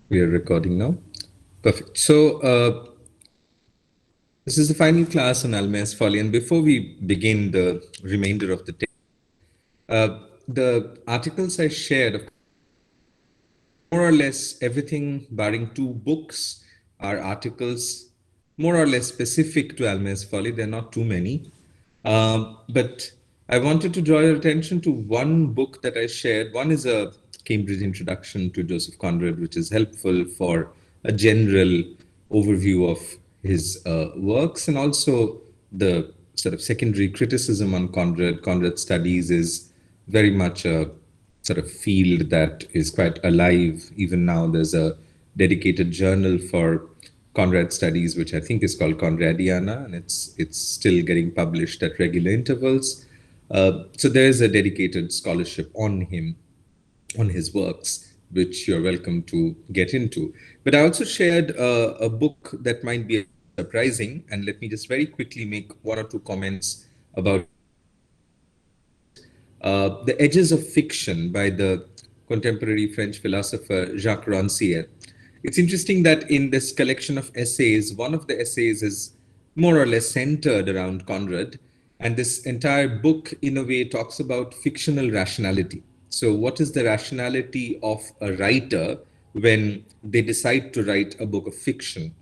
We are recording now. Perfect. So this is the final class on Almayer's Folly. And before we begin the remainder of the day, the articles I shared, more or less everything barring two books are articles more or less specific to Almayer's Folly. There are not too many. But I wanted to draw your attention to one book that I shared. One is a Cambridge Introduction to Joseph Conrad, which is helpful for a general overview of his works, and also the sort of secondary criticism on Conrad. Conrad studies is very much a sort of field that is quite alive. Even now, there's a dedicated journal for Conrad studies, which I think is called Conradiana, and it's still getting published at regular intervals. So there is a dedicated scholarship on him, on his works, which you're welcome to get into. But I also shared a book that might be surprising, and let me just very quickly make one or two comments about The Edges of Fiction by the contemporary French philosopher Jacques Rancière. It's interesting that in this collection of essays, one of the essays is more or less centered around Conrad, and this entire book, in a way, talks about fictional rationality. So, what is the rationality of a writer when they decide to write a book of fiction?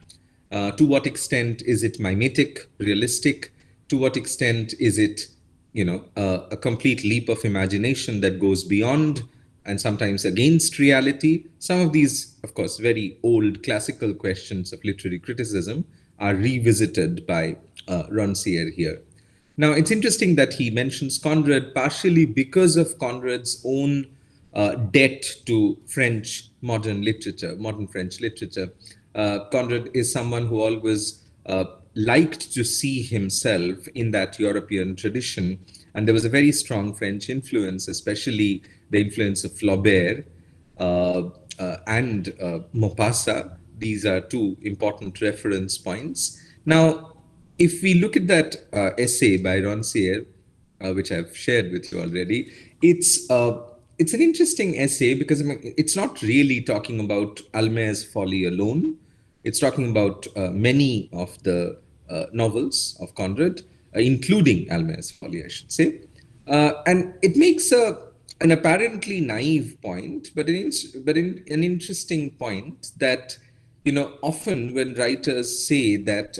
To what extent is it mimetic, realistic? To what extent is it, a complete leap of imagination that goes beyond and sometimes against reality? Some of these, of course, very old classical questions of literary criticism are revisited by Rancière here. Now, it's interesting that he mentions Conrad partially because of Conrad's own debt to French modern literature, modern French literature. Conrad is someone who always liked to see himself in that European tradition. And there was a very strong French influence, especially the influence of Flaubert and Maupassant. These are two important reference points. Now, if we look at that essay by Rancière, which I've shared with you already, it's an interesting essay because, I mean, it's not really talking about Almayer's Folly alone. It's talking about many of the novels of Conrad, including Almayer's Folly, I should say. And it makes an apparently naive point, but an interesting point that, often when writers say that,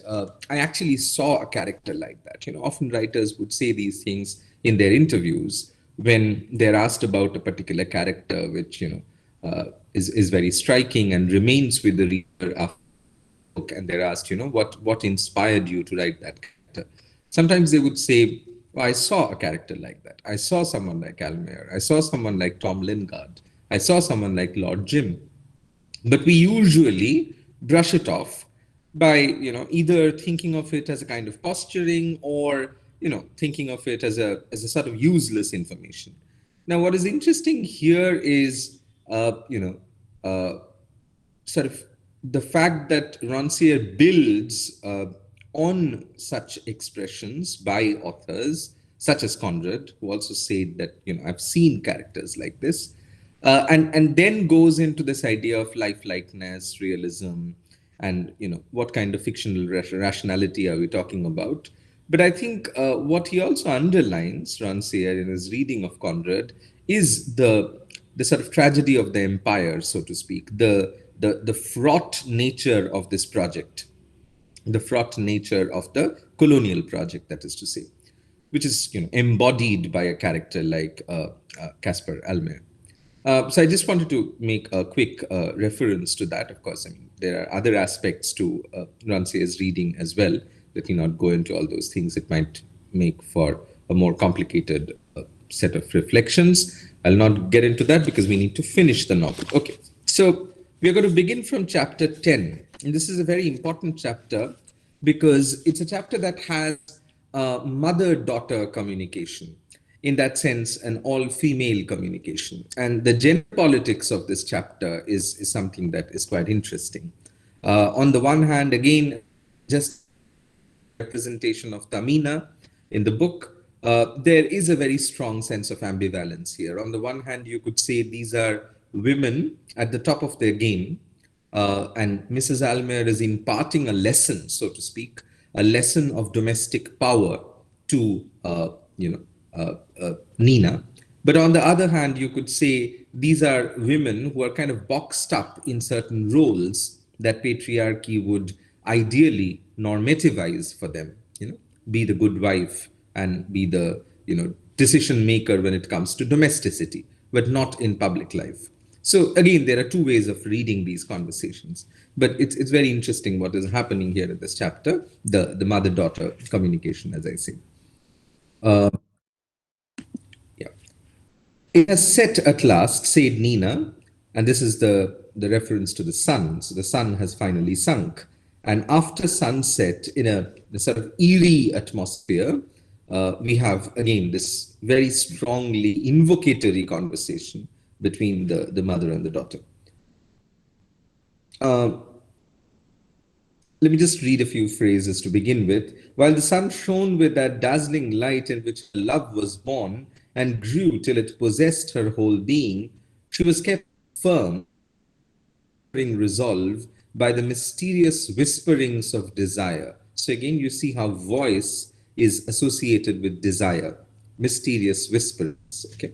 I actually saw a character like that, often writers would say these things in their interviews when they're asked about a particular character, which, is very striking and remains with the reader after the book, and they're asked, what inspired you to write that character? Sometimes they would say, oh, I saw a character like that. I saw someone like Almayer. I saw someone like Tom Lingard. I saw someone like Lord Jim. But we usually brush it off by, either thinking of it as a kind of posturing or, thinking of it as a sort of useless information. Now, what is interesting here is, sort of the fact that Rancière builds on such expressions by authors such as Conrad, who also said that, I've seen characters like this, and then goes into this idea of lifelikeness, realism, and, what kind of fictional rationality are we talking about? But I think what he also underlines, Rancière, in his reading of Conrad, is the sort of tragedy of the empire, so to speak, the fraught nature of this project, the fraught nature of the colonial project, that is to say, which is, embodied by a character like Caspar Almayer. So I just wanted to make a quick reference to that. Of course, I mean, there are other aspects to Rancière's reading as well. Let me not go into all those things. It might make for a more complicated set of reflections. I'll not get into that because we need to finish the novel. Okay, so we're going to begin from chapter 10. And this is a very important chapter because it's a chapter that has mother-daughter communication. In that sense, an all-female communication. And the gender politics of this chapter is something that is quite interesting. On the one hand, again, just representation of Tamina in the book, there is a very strong sense of ambivalence here. On the one hand, you could say these are women at the top of their game, and Mrs. Almayer is imparting a lesson, so to speak, a lesson of domestic power to Nina. But on the other hand, you could say these are women who are kind of boxed up in certain roles that patriarchy would ideally normativize for them. Be the good wife and be the decision maker when it comes to domesticity, but not in public life. So again, there are two ways of reading these conversations, but it's very interesting what is happening here in this chapter, the mother-daughter communication, as I say. Yeah. It has set at last, said Nina, and this is the reference to the sun. So the sun has finally sunk. And after sunset, in a sort of eerie atmosphere, we have again this very strongly invocatory conversation between the mother and the daughter. Let me just read a few phrases to begin with. While the sun shone with that dazzling light in which love was born and grew till it possessed her whole being, she was kept firm, resolve by the mysterious whisperings of desire. So again, you see how voice is associated with desire, mysterious whisperings. Okay.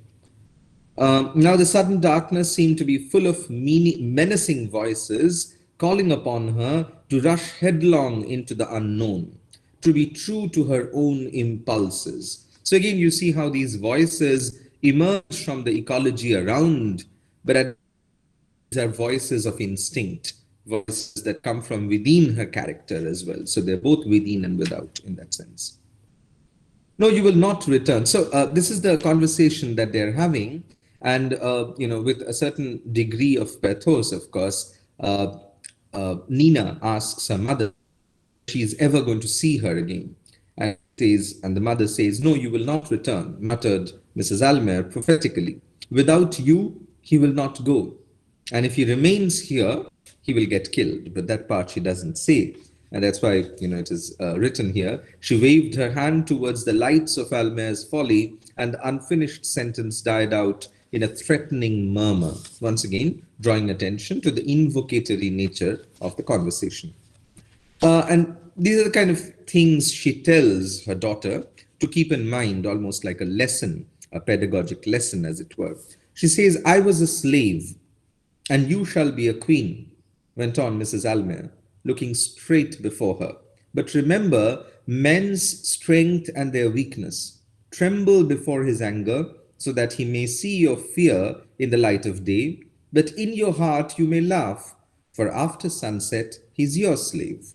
Now the sudden darkness seemed to be full of menacing voices calling upon her to rush headlong into the unknown, to be true to her own impulses. So again, you see how these voices emerge from the ecology around, but these are voices of instinct, voices that come from within her character as well. So they're both within and without in that sense. No, you will not return. So this is the conversation that they're having, and with a certain degree of pathos, of course. Nina asks her mother if she is ever going to see her again, and the mother says, "No, you will not return," muttered Mrs. Almayer prophetically. "Without you, he will not go, and if he remains here, he will get killed." But that part she doesn't say. And that's why, it is written here. She waved her hand towards the lights of Almayer's Folly, and the unfinished sentence died out in a threatening murmur, once again drawing attention to the invocatory nature of the conversation. And these are the kind of things she tells her daughter to keep in mind, almost like a lesson, a pedagogic lesson, as it were. She says, "I was a slave, and you shall be a queen," went on Mrs. Almayer, looking straight before her. "But remember men's strength and their weakness. Tremble before his anger, so that he may see your fear in the light of day. But in your heart you may laugh, for after sunset he's your slave."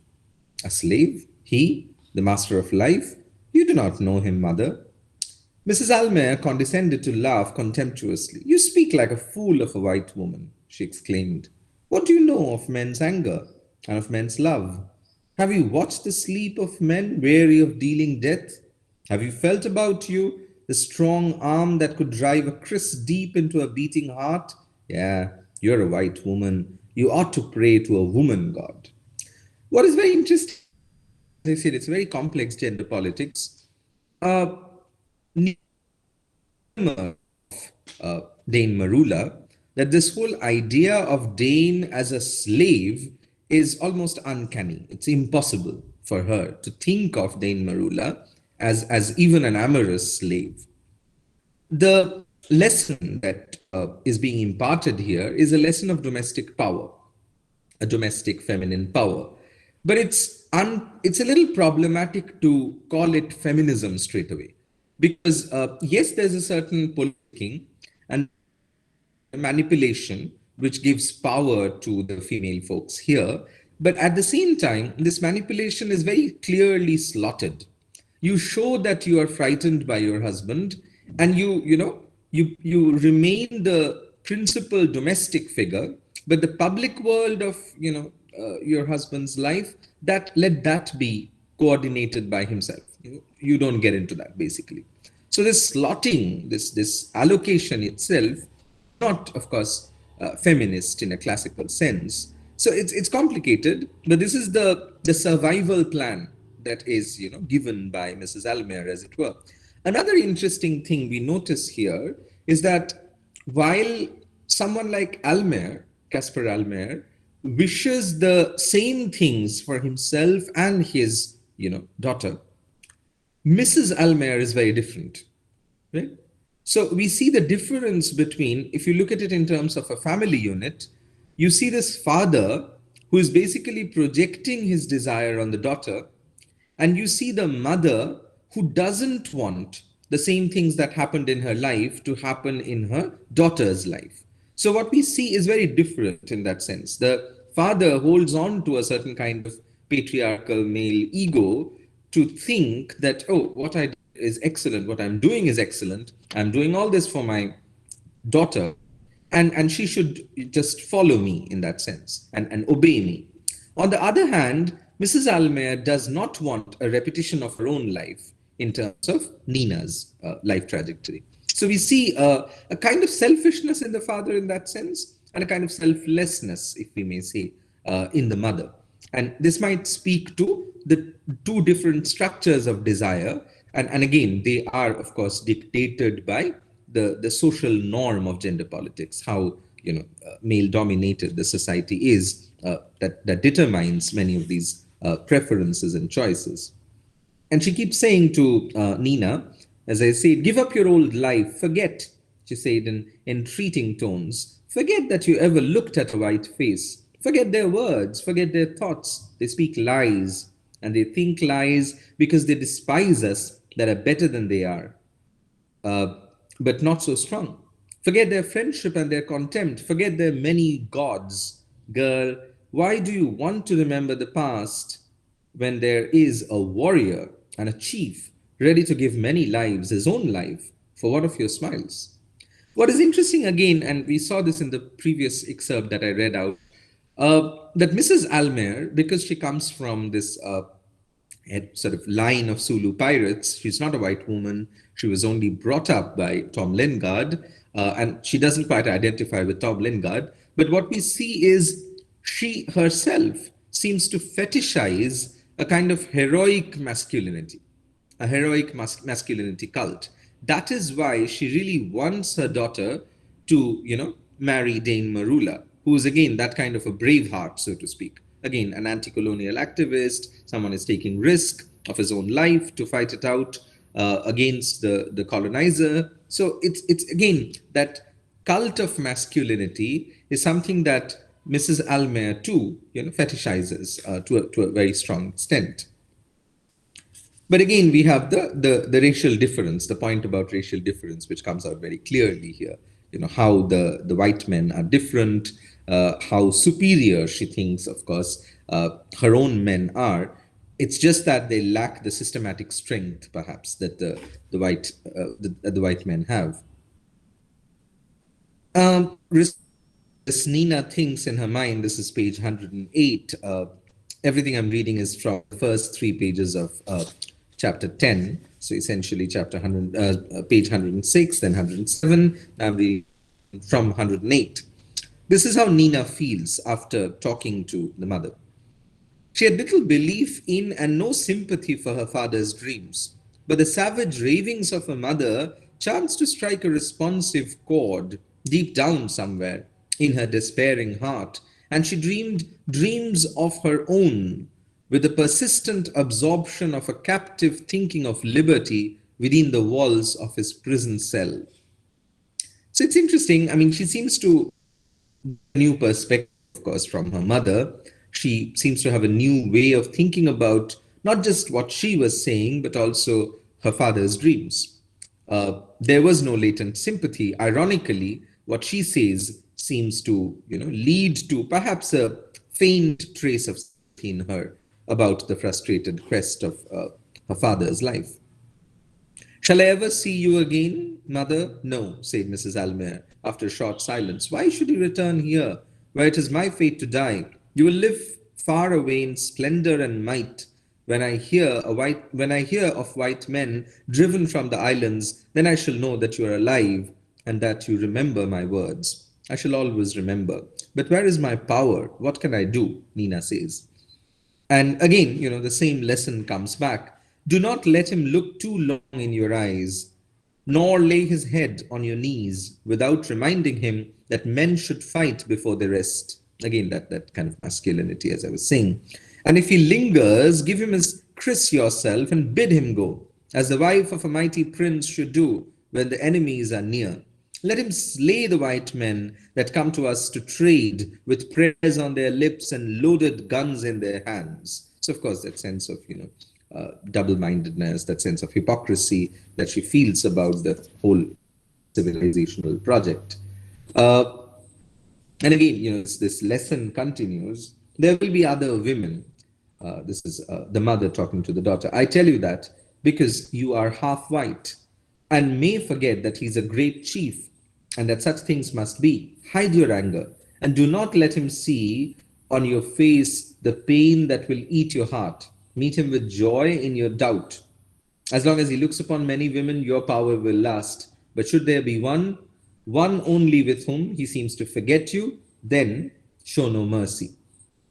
A slave? He, the master of life? You do not know him, mother. Mrs. Almayer condescended to laugh contemptuously. "You speak like a fool of a white woman," she exclaimed. "What do you know of men's anger and of men's love? Have you watched the sleep of men weary of dealing death? Have you felt about you the strong arm that could drive a kriss deep into a beating heart? Yeah, you're a white woman. You ought to pray to a woman god." What is very interesting, as I said, it's very complex gender politics. Uh, Dane Marula, that this whole idea of Dane as a slave is almost uncanny. It's impossible for her to think of Dane Marula as even an amorous slave. The lesson that is being imparted here is a lesson of domestic power, a domestic feminine power. But it's a little problematic to call it feminism straight away. Because yes, there's a certain politicking and manipulation which gives power to the female folks here. But at the same time, this manipulation is very clearly slotted. You show that you are frightened by your husband, and you remain the principal domestic figure, but the public world of your husband's life, that let that be coordinated by himself. You don't get into that, basically. So this slotting, this allocation itself, not of course feminist in a classical sense. So it's complicated, but this is the survival plan that is given by Mrs. Almayer, as it were. Another interesting thing we notice here is that while someone like Almayer, Caspar Almayer, wishes the same things for himself and his, daughter. Mrs. Almayer is very different, right? So we see the difference between, if you look at it in terms of a family unit, you see this father who is basically projecting his desire on the daughter, and you see the mother who doesn't want the same things that happened in her life to happen in her daughter's life. So what we see is very different in that sense. The father holds on to a certain kind of patriarchal male ego to think that, oh, what I did is excellent, what I'm doing is excellent, I'm doing all this for my daughter, and she should just follow me in that sense and obey me. On the other hand, Mrs. Almayer does not want a repetition of her own life in terms of Nina's life trajectory. So we see a kind of selfishness in the father in that sense, and a kind of selflessness, if we may say, in the mother. And this might speak to the two different structures of desire. And again, they are, of course, dictated by the social norm of gender politics, how male dominated the society is, that determines many of these preferences and choices. And she keeps saying to Nina, as I said, give up your old life, forget, she said in entreating tones, forget that you ever looked at a white face, forget their words, forget their thoughts. They speak lies, and they think lies because they despise us that are better than they are, but not so strong. Forget their friendship and their contempt, forget their many gods. Girl, why do you want to remember the past when there is a warrior and a chief ready to give many lives, his own life, for one of your smiles? What is interesting again, and we saw this in the previous excerpt that I read out, that Mrs. Almayer, because she comes from this sort of line of Sulu pirates, she's not a white woman. She was only brought up by Tom Lingard, and she doesn't quite identify with Tom Lingard. But what we see is she herself seems to fetishize a kind of heroic masculinity, a heroic masculinity cult. That is why she really wants her daughter to, marry Dane Marula, who is again that kind of a brave heart, so to speak. Again, an anti-colonial activist, someone is taking risk of his own life to fight it out against the colonizer. So it's again that cult of masculinity is something that Mrs. Almayer too, fetishizes to a very strong extent. But again, we have the racial difference, the point about racial difference, which comes out very clearly here. How the white men are different, how superior she thinks, of course, her own men are. It's just that they lack the systematic strength, perhaps, that the white men have. This Nina thinks in her mind, this is page 108. Everything I'm reading is from the first 3 pages of chapter 10. So essentially chapter 100, page 106, then 107, and from 108. This is how Nina feels after talking to the mother. She had little belief in and no sympathy for her father's dreams, but the savage ravings of her mother chanced to strike a responsive chord deep down somewhere in her despairing heart, and she dreamed dreams of her own with the persistent absorption of a captive thinking of liberty within the walls of his prison cell. So it's interesting. I mean, she seems to a new perspective, of course, from her mother. She seems to have a new way of thinking about not just what she was saying, but also her father's dreams. There was no latent sympathy. Ironically, what she says seems to, lead to perhaps a faint trace of sympathy in her about the frustrated quest of her father's life. Shall I ever see you again, mother? No, said Mrs. Almayer after a short silence. Why should you return here, where it is my fate to die? You will live far away in splendor and might. When I hear of white men driven from the islands, then I shall know that you are alive and that you remember my words. I shall always remember. But where is my power? What can I do? Nina says. And again, the same lesson comes back. Do not let him look too long in your eyes, nor lay his head on your knees without reminding him that men should fight before they rest. Again, that kind of masculinity, as I was saying. And if he lingers, give him his kriss yourself and bid him go, as the wife of a mighty prince should do when the enemies are near. Let him slay the white men that come to us to trade, with prayers on their lips and loaded guns in their hands. So, of course, that sense of, double-mindedness, that sense of hypocrisy that she feels about the whole civilizational project. Uh, and again, this lesson continues. There will be other women. This is the mother talking to the daughter. I tell you that because you are half white and may forget that he's a great chief and that such things must be. Hide your anger and do not let him see on your face the pain that will eat your heart. Meet him with joy in your doubt. As long as he looks upon many women, your power will last. But should there be one only with whom he seems to forget you, then show no mercy.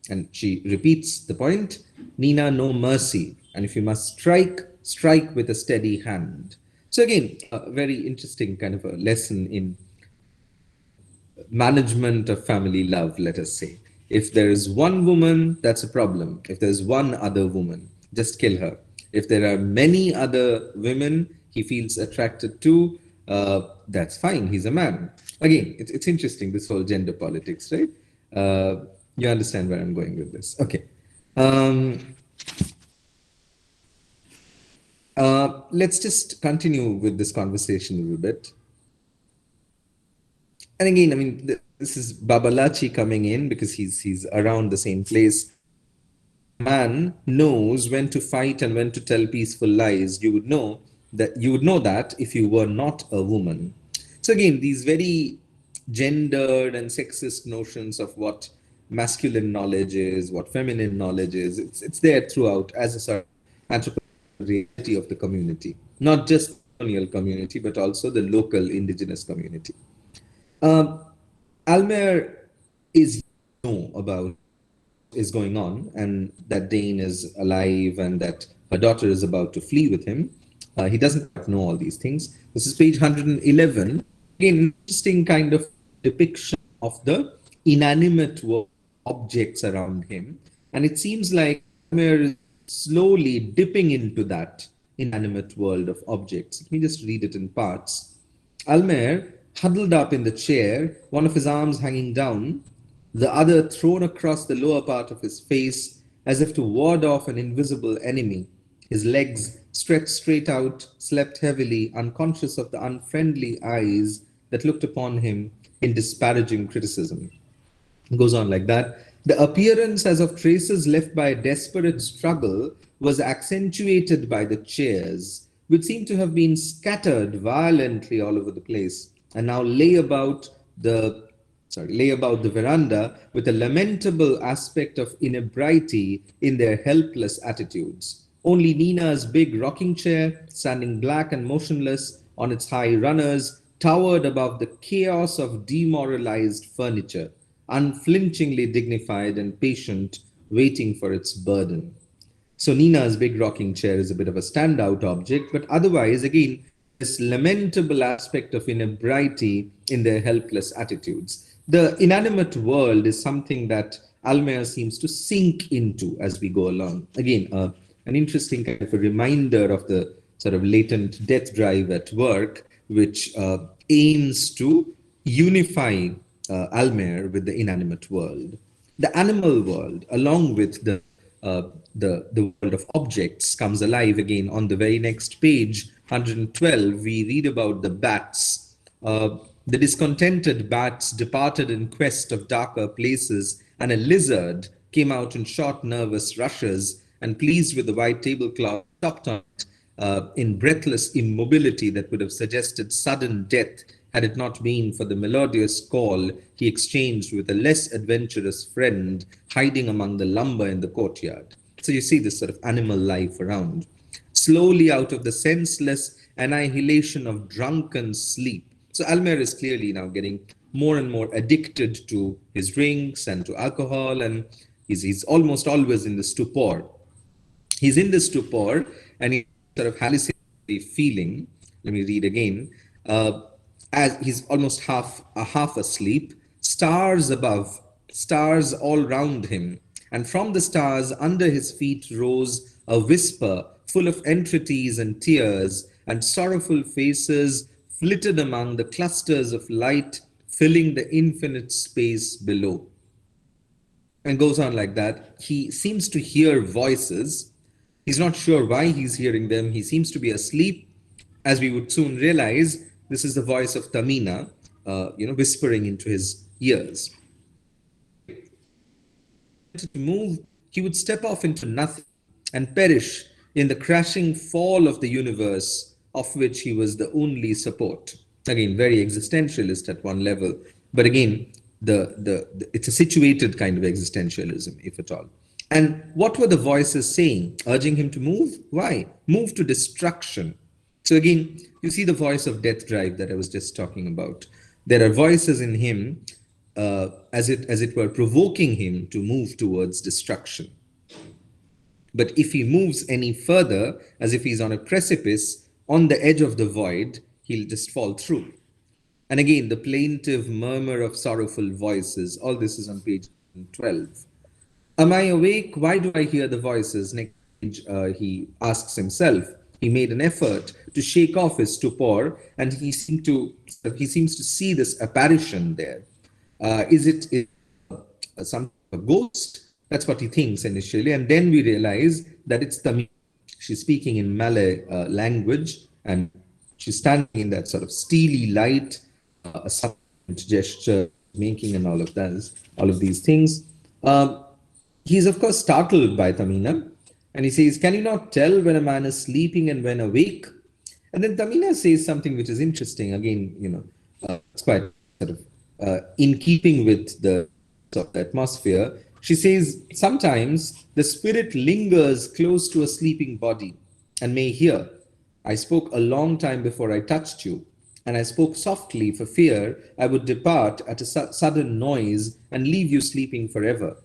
And she repeats the point, Nina, no mercy. And if you must strike, strike with a steady hand. So again, a very interesting kind of a lesson in management of family love, let us say. If there is one woman, that's a problem. If there's one other woman, just kill her. If there are many other women he feels attracted to, that's fine. He's a man. Again, it's interesting, this whole gender politics, right? You understand where I'm going with this. Okay. Let's just continue with this conversation a little bit. And again, I mean, this is Babalachi coming in because he's around the same place. Man knows when to fight and when to tell peaceful lies. You would know that if you were not a woman. So again, these very gendered and sexist notions of what masculine knowledge is, what feminine knowledge is, it's there throughout as a sort of anthropological reality of the community, not just the colonial community, but also the local indigenous community. Um, Almayer is know about is going on and that Dane is alive and that her daughter is about to flee with him. He doesn't know all these things. This is page 111. Again, interesting kind of depiction of the inanimate world, objects around him. And it seems like Almayer is slowly dipping into that inanimate world of objects. Let me just read it in parts. Almayer, huddled up in the chair, one of his arms hanging down, the other thrown across the lower part of his face as if to ward off an invisible enemy. His legs stretched straight out, slept heavily, unconscious of the unfriendly eyes that looked upon him in disparaging criticism. It goes on like that. The appearance as of traces left by a desperate struggle was accentuated by the chairs, which seemed to have been scattered violently all over the place and now lay about the veranda with a lamentable aspect of inebriety in their helpless attitudes. Only Nina's big rocking chair, standing black and motionless on its high runners, towered above the chaos of demoralized furniture, unflinchingly dignified and patient, waiting for its burden. So Nina's big rocking chair is a bit of a standout object, but otherwise, again, this lamentable aspect of inebriety in their helpless attitudes. The inanimate world is something that Almayer seems to sink into as we go along. Again, an interesting kind of a reminder of the sort of latent death drive at work, which aims to unify Almayer with the inanimate world. The animal world, along with the world of objects, comes alive again on the very next page, 112. We read about the bats. The discontented bats departed in quest of darker places, and a lizard came out in short, nervous rushes, and pleased with the white tablecloth, stopped on it in breathless immobility that would have suggested sudden death had it not been for the melodious call he exchanged with a less adventurous friend hiding among the lumber in the courtyard. So you see this sort of animal life around. Slowly out of the senseless annihilation of drunken sleep. So Almayer is clearly now getting more and more addicted to his drinks and to alcohol, and he's almost always in the stupor. He's in this stupor and he's sort of hallucinatory feeling. Let me read again. As he's almost half asleep, stars above stars all round him, and from the stars under his feet rose a whisper full of entreaties and tears, and sorrowful faces flitted among the clusters of light, filling the infinite space below. And goes on like that. He seems to hear voices. He's not sure why he's hearing them. He seems to be asleep. As we would soon realize, this is the voice of Tamina, whispering into his ears. To move, he would step off into nothing and perish in the crashing fall of the universe, of which he was the only support. Again, very existentialist at one level, but again, it's a situated kind of existentialism, if at all. And what were the voices saying, urging him to move? Why? Move to destruction. So again, you see the voice of death drive that I was just talking about. There are voices in him, as it were, provoking him to move towards destruction. But if he moves any further, as if he's on a precipice, on the edge of the void, he'll just fall through. And again, the plaintive murmur of sorrowful voices. All this is on page 12. Am I awake? Why do I hear the voices? Next page, he asks himself. He made an effort to shake off his stupor, and he seems to see this apparition there. Is it some a ghost? That's what he thinks initially, and then we realize that it's Tamina. She's speaking in Malay language, and she's standing in that sort of steely light, a silent gesture making, and all of these things. He's of course startled by Tamina, and he says, "Can you not tell when a man is sleeping and when awake?" And then Tamina says something which is interesting. Again, it's quite sort of in keeping with the atmosphere. She says, "Sometimes the spirit lingers close to a sleeping body and may hear. I spoke a long time before I touched you, and I spoke softly for fear I would depart at a sudden noise and leave you sleeping forever.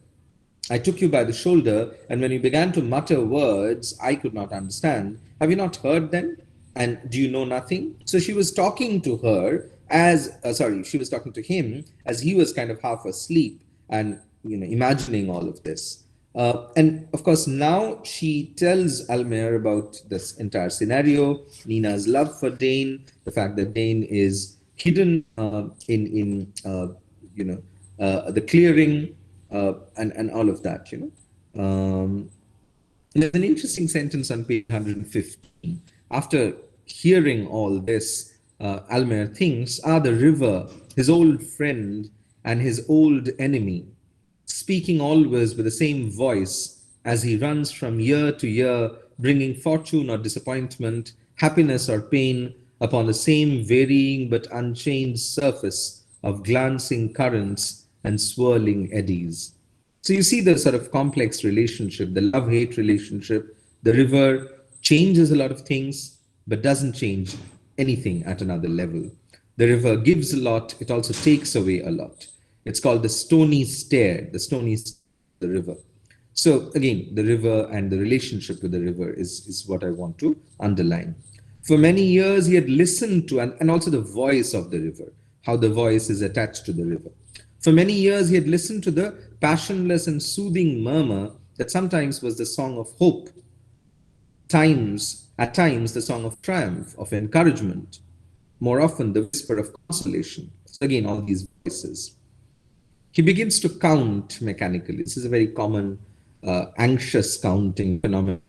I took you by the shoulder, and when you began to mutter words I could not understand. Have you not heard them? And do you know nothing?" So she was talking to her she was talking to him as he was kind of half asleep and imagining all of this. And of course, now she tells Almayer about this entire scenario, Nina's love for Dane, the fact that Dane is hidden in the clearing, and all of that. There's an interesting sentence on page 115. After hearing all this, Almayer thinks, the river, his old friend and his old enemy, speaking always with the same voice as he runs from year to year, bringing fortune or disappointment, happiness or pain, upon the same varying but unchanged surface of glancing currents and swirling eddies. So you see the sort of complex relationship, the love-hate relationship. The river changes a lot of things, but doesn't change anything at another level. The river gives a lot, it also takes away a lot. It's called the stony stare, the river. So again, the river and the relationship with the river is what I want to underline. For many years, he had listened to, and also the voice of the river, how the voice is attached to the river. For many years, he had listened to the passionless and soothing murmur that sometimes was the song of hope, at times the song of triumph, of encouragement, more often the whisper of consolation. So again, all these voices. He begins to count mechanically. This is a very common anxious counting phenomenon.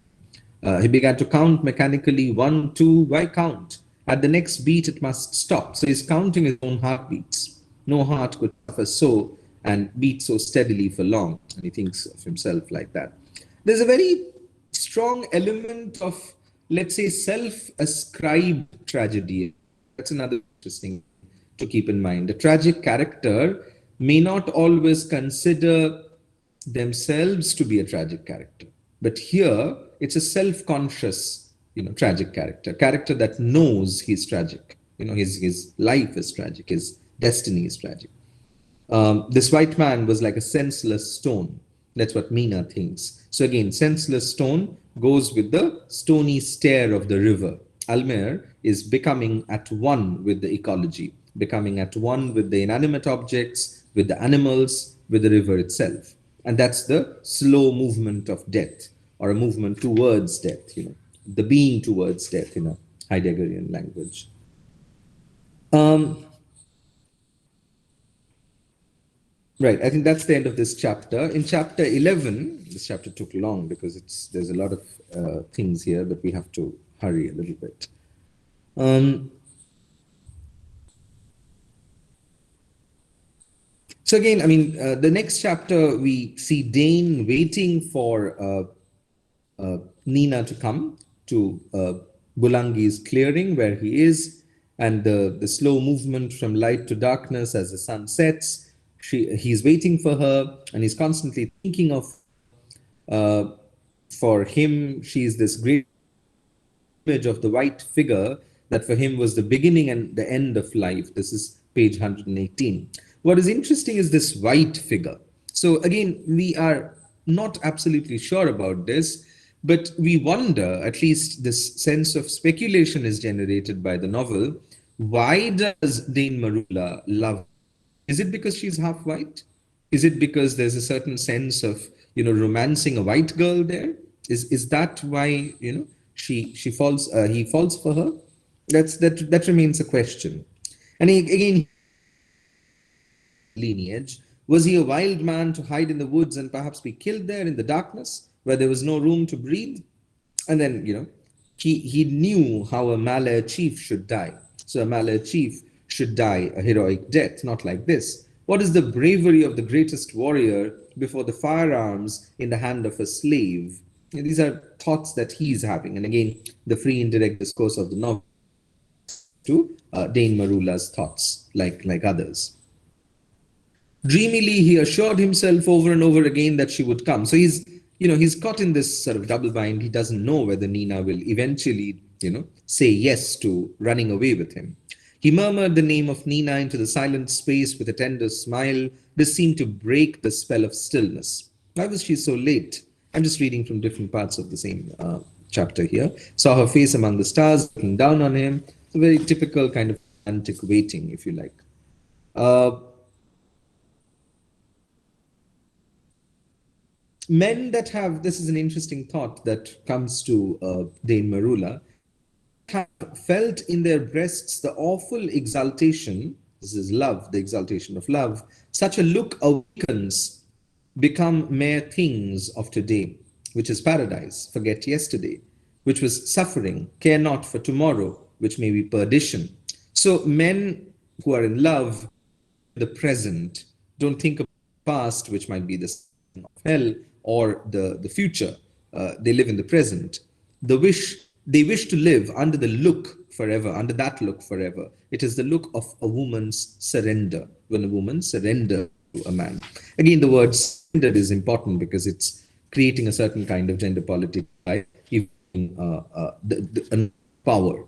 He began to count mechanically, 1, 2, why count? At the next beat, it must stop. So he's counting his own heartbeats. No heart could suffer so and beat so steadily for long. And he thinks of himself like that. There's a very strong element of, let's say, self-ascribed tragedy. That's another interesting to keep in mind. The tragic character may not always consider themselves to be a tragic character. But here, it's a self-conscious, tragic character that knows he's tragic. His life is tragic, his destiny is tragic. This white man was like a senseless stone. That's what Mina thinks. So again, senseless stone goes with the stony stare of the river. Almayer is becoming at one with the ecology, becoming at one with the inanimate objects, with the animals, with the river itself. And that's the slow movement of death, or a movement towards death, the being towards death in a Heideggerian language. Right, I think that's the end of this chapter. In chapter 11, this chapter took long because there's a lot of things here, but we have to hurry a little bit. So again, I mean, the next chapter, we see Dane waiting for Nina to come to Bulangi's clearing where he is, and the slow movement from light to darkness as the sun sets. He's waiting for her, and he's constantly thinking of for him, she's this great image of the white figure that for him was the beginning and the end of life. This is page 118. What is interesting is this white figure. So again, we are not absolutely sure about this, but we wonder, at least this sense of speculation is generated by the novel, why does Dane Marula love? Is it because she's half white? Is it because there's a certain sense of, romancing a white girl there? Is that why, he falls for her? That remains a question. And again, lineage, was he a wild man to hide in the woods and perhaps be killed there in the darkness where there was no room to breathe? And then, he knew how a Malay chief should die. So a Malay chief should die a heroic death, not like this. What is the bravery of the greatest warrior before the firearms in the hand of a slave? And these are thoughts that he's having. And again, the free indirect discourse of the novel to Dane Marula's thoughts, like others. Dreamily, he assured himself over and over again that she would come. So he's caught in this sort of double bind. He doesn't know whether Nina will eventually, say yes to running away with him. He murmured the name of Nina into the silent space with a tender smile. This seemed to break the spell of stillness. Why was she so late? I'm just reading from different parts of the same chapter here. Saw her face among the stars, looking down on him. It's a very typical kind of romantic waiting, if you like. Men that have, this is an interesting thought that comes to Dane Marula, have felt in their breasts the awful exaltation, this is love, the exaltation of love, such a look awakens, become mere things of today, which is paradise, forget yesterday, which was suffering, care not for tomorrow, which may be perdition. So men who are in love, the present, don't think of the past, which might be the sin of hell, or the future. They live in the present. They wish to live under the look forever, under that look forever. It is the look of a woman's surrender, when a woman surrenders to a man. Again, the word surrender is important because it's creating a certain kind of gender politics by giving power.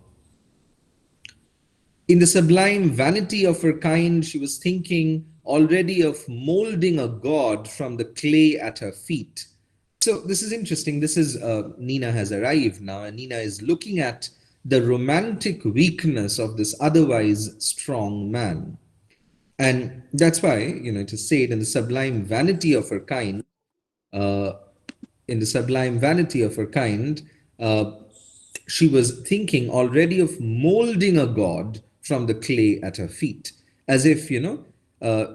In the sublime vanity of her kind, she was thinking already of molding a god from the clay at her feet. So this is interesting. This is Nina has arrived now, and Nina is looking at the romantic weakness of this otherwise strong man. And that's why, it is said in the sublime vanity of her kind, she was thinking already of molding a god from the clay at her feet, as if,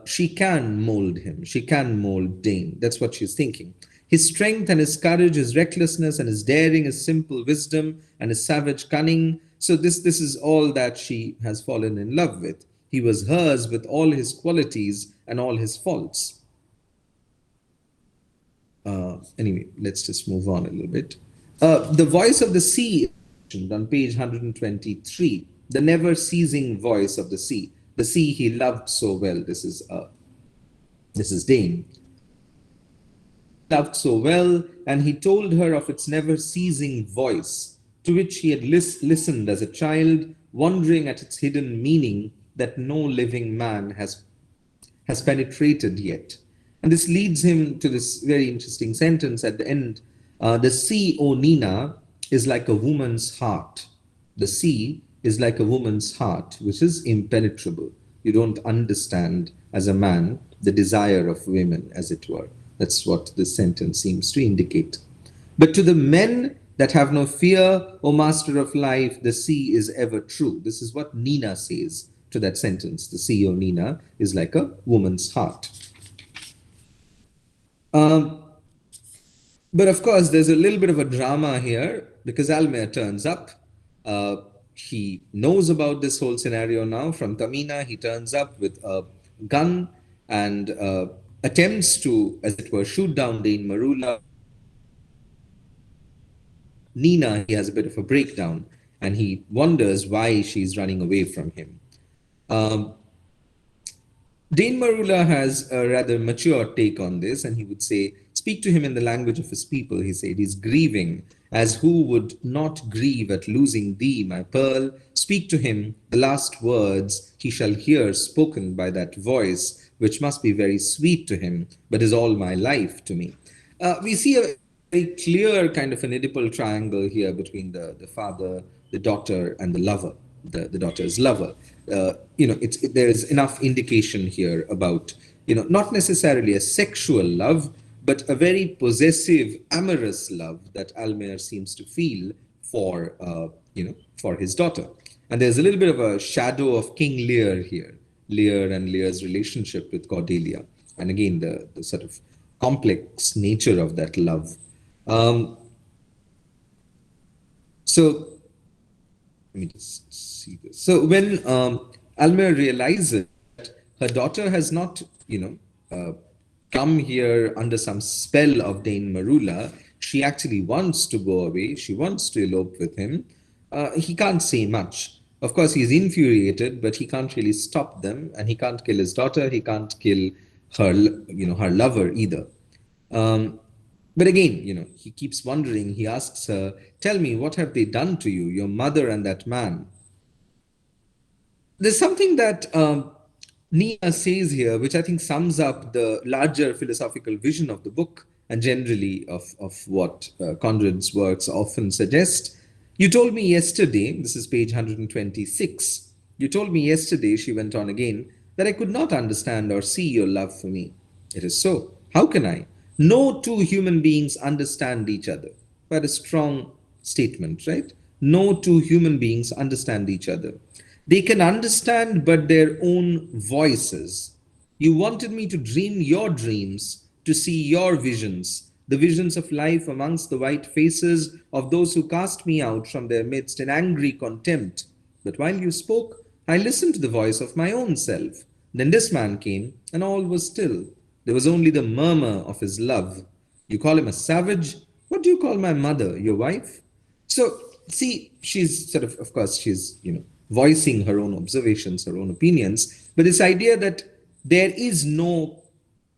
she can mold him. She can mold Dane. That's what she's thinking. His strength and his courage, his recklessness and his daring, his simple wisdom and his savage cunning. So this is all that she has fallen in love with. He was hers with all his qualities and all his faults. Anyway, let's just move on a little bit. The voice of the sea on page 123, the never ceasing voice of the sea he loved so well. This is Dane. Loved so well, and he told her of its never ceasing voice, to which he had listened as a child, wondering at its hidden meaning that no living man has penetrated yet. And this leads him to this very interesting sentence at the end. The sea, O Nina, is like a woman's heart. The sea is like a woman's heart, which is impenetrable. You don't understand, as a man, the desire of women, as it were. That's what this sentence seems to indicate. But to the men that have no fear, O master of life, the sea is ever true. This is what Nina says to that sentence. The sea, O Nina, is like a woman's heart. Um, but of course, there's a little bit of a drama here because Almayer turns up. Uh, he knows about this whole scenario now from Tamina. He turns up with a gun and attempts to, as it were, shoot down Dane Marula. Nina, he has a bit of a breakdown and he wonders why she's running away from him. Um, Dane Marula has a rather mature take on this, and he would say, speak to him in the language of his people. He said, he's grieving, as who would not grieve at losing thee, my pearl? Speak to him the last words he shall hear spoken by that voice, which must be very sweet to him, but is all my life to me. We see a very clear kind of an Oedipal triangle here between the father, the daughter, and the lover, the daughter's lover. There is enough indication here about, not necessarily a sexual love, but a very possessive, amorous love that Almayer seems to feel for, for his daughter. And there's a little bit of a shadow of King Lear here, Lear and Lear's relationship with Cordelia. And again, the sort of complex nature of that love. So let me just see this. So when Almayer realizes that her daughter has not, come here under some spell of Dane Marula, she actually wants to go away. She wants to elope with him. He can't say much. Of course, he's infuriated, but he can't really stop them, and he can't kill his daughter. He can't kill her, her lover either. But again, he keeps wondering. He asks her, tell me, what have they done to you, your mother and that man? There's something that Nina says here, which I think sums up the larger philosophical vision of the book and generally of what Conrad's works often suggest. You told me yesterday, this is page 126, you told me yesterday, she went on again, that I could not understand or see your love for me. It is so. How can I? No two human beings understand each other. Quite a strong statement, right? No two human beings understand each other. They can understand but their own voices. You wanted me to dream your dreams, to see your visions, the visions of life amongst the white faces of those who cast me out from their midst in angry contempt. But while you spoke, I listened to the voice of my own self. Then this man came, and all was still. There was only the murmur of his love. You call him a savage? What do you call my mother, your wife? So, see, she's of course, she's, voicing her own observations, her own opinions. But this idea that there is no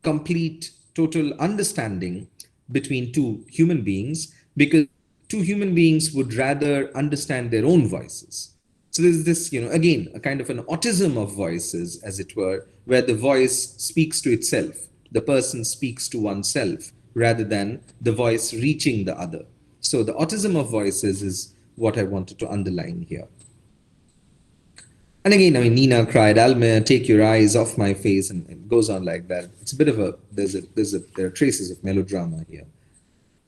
complete, total understanding between two human beings, because two human beings would rather understand their own voices. So there's this, again, a kind of an autism of voices, as it were, where the voice speaks to itself. The person speaks to oneself rather than the voice reaching the other. So the autism of voices is what I wanted to underline here. And again, Nina cried, Almayer, take your eyes off my face, and it goes on like that. It's a bit of a, there are traces of melodrama here.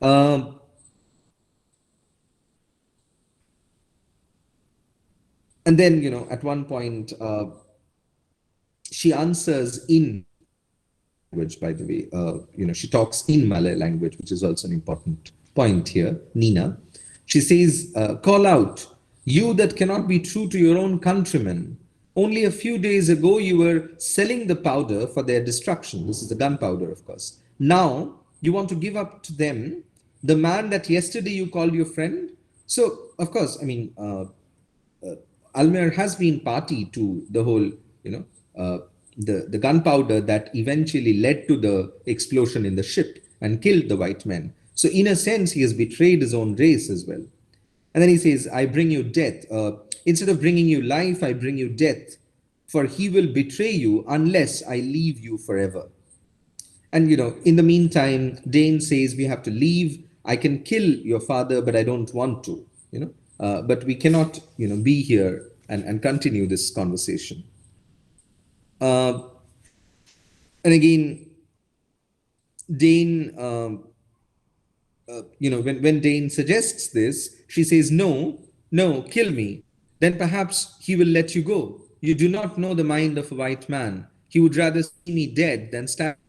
And then, at one point, she answers in language, by the way. She talks in Malay language, which is also an important point here, Nina. She says, call out, you that cannot be true to your own countrymen. Only a few days ago, you were selling the powder for their destruction. This is the gunpowder, of course. Now, you want to give up to them the man that yesterday you called your friend. So, of course, Almayer has been party to the whole, the gunpowder that eventually led to the explosion in the ship and killed the white men. So in a sense, he has betrayed his own race as well. And then he says, I bring you death. Instead of bringing you life, I bring you death. For he will betray you unless I leave you forever. And, in the meantime, Dane says, we have to leave. I can kill your father, but I don't want to, but we cannot, be here and continue this conversation. Uh, and again, Dane, when Dane suggests this, she says, "No, no, kill me. Then perhaps he will let you go. You do not know the mind of a white man. He would rather see me dead than stab me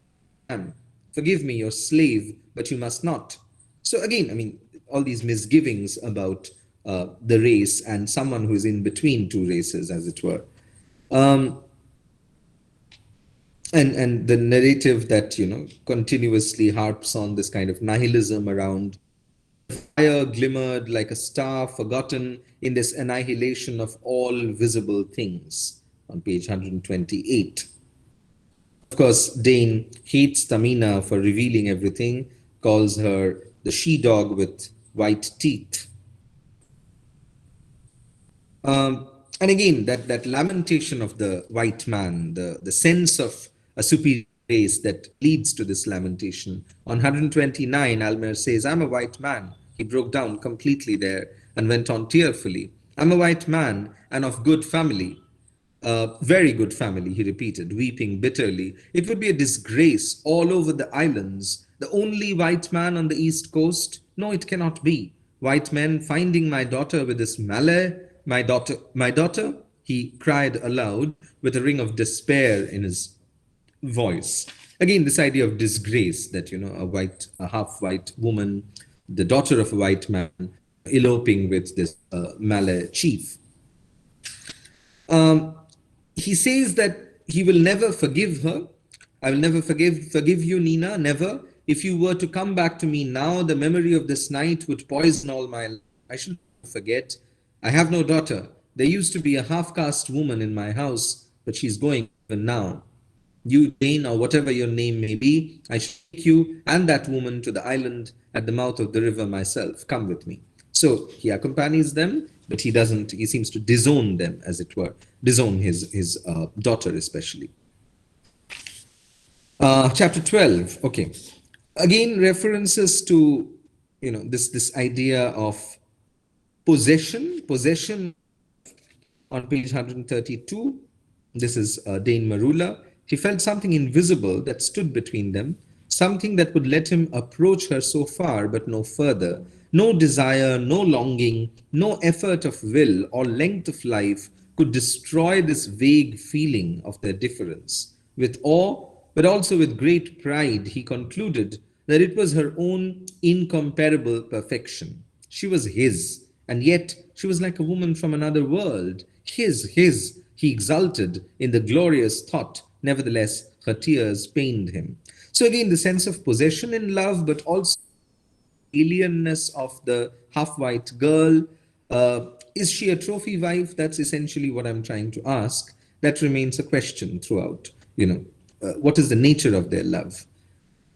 as I am. Forgive me, your slave, but you must not." So again, I mean, all these misgivings about the race and someone who is in between two races, as it were. Um, and the narrative that continuously harps on this kind of nihilism around fire glimmered like a star forgotten in this annihilation of all visible things on page 128. Of course, Dane hates Tamina for revealing everything, calls her the she dog with white teeth. And again, that lamentation of the white man, the sense of a superior race that leads to this lamentation. On 129, Almayer says, "I'm a white man." He broke down completely there and went on tearfully. "I'm a white man and of good family. Very good family," he repeated, weeping bitterly. "It would be a disgrace all over the islands. The only white man on the east coast? No, it cannot be. White men finding my daughter with this Malay, my daughter," he cried aloud with a ring of despair in his voice. Again, this idea of disgrace that, a half white woman, the daughter of a white man, eloping with this Malay chief. He says that he will never forgive her. "I will never forgive you, Nina, never. If you were to come back to me now, the memory of this night would poison all my life. I shall never forget. I have no daughter. There used to be a half-caste woman in my house, but she's going even now. You, Jane, or whatever your name may be, I shall take you and that woman to the island at the mouth of the river myself. Come with me." So he accompanies them, but he doesn't, he seems to disown them, as it were, disown his daughter especially. Chapter 12, okay. Again, references to, this idea of possession on page 132. This is Dane Marula. He felt something invisible that stood between them, something that would let him approach her so far but no further. No desire, no longing, no effort of will or length of life could destroy this vague feeling of their difference. With awe, but also with great pride, he concluded that it was her own incomparable perfection. She was his, and yet she was like a woman from another world. His, he exulted in the glorious thought. Nevertheless, her tears pained him. So again, the sense of possession in love, but also alienness of the half-white girl. Is she a trophy wife? That's essentially what I'm trying to ask. That remains a question throughout. What is the nature of their love?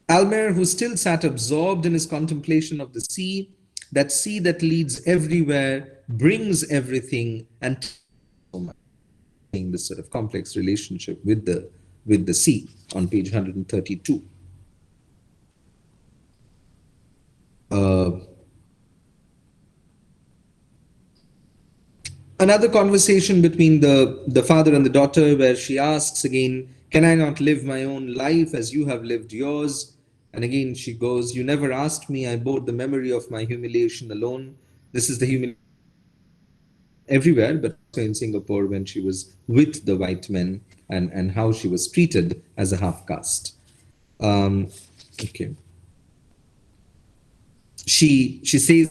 Almayer, who still sat absorbed in his contemplation of the sea that leads everywhere, brings everything, and so much. This sort of complex relationship with the sea on page 132. Another conversation between the father and the daughter, where she asks again, "Can I not live my own life as you have lived yours?" And again she goes, "You never asked me. I bore the memory of my humiliation alone." This is the humiliation everywhere, but also in Singapore when she was with the white men, and how she was treated as a half caste. Okay. She says,